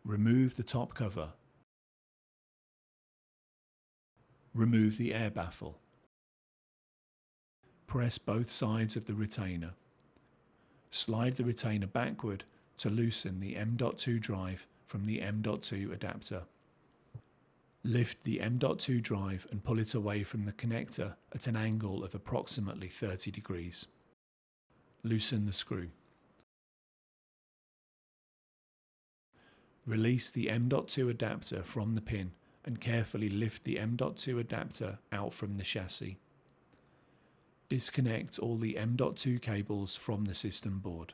Remove the top cover. Remove the air baffle. Press both sides of the retainer. Slide the retainer backward to loosen the M.2 drive from the M.2 adapter. Lift the M.2 drive and pull it away from the connector at an angle of approximately 30 degrees. Loosen the screw. Release the M.2 adapter from the pin and carefully lift the M.2 adapter out from the chassis. Disconnect all the M.2 cables from the system board.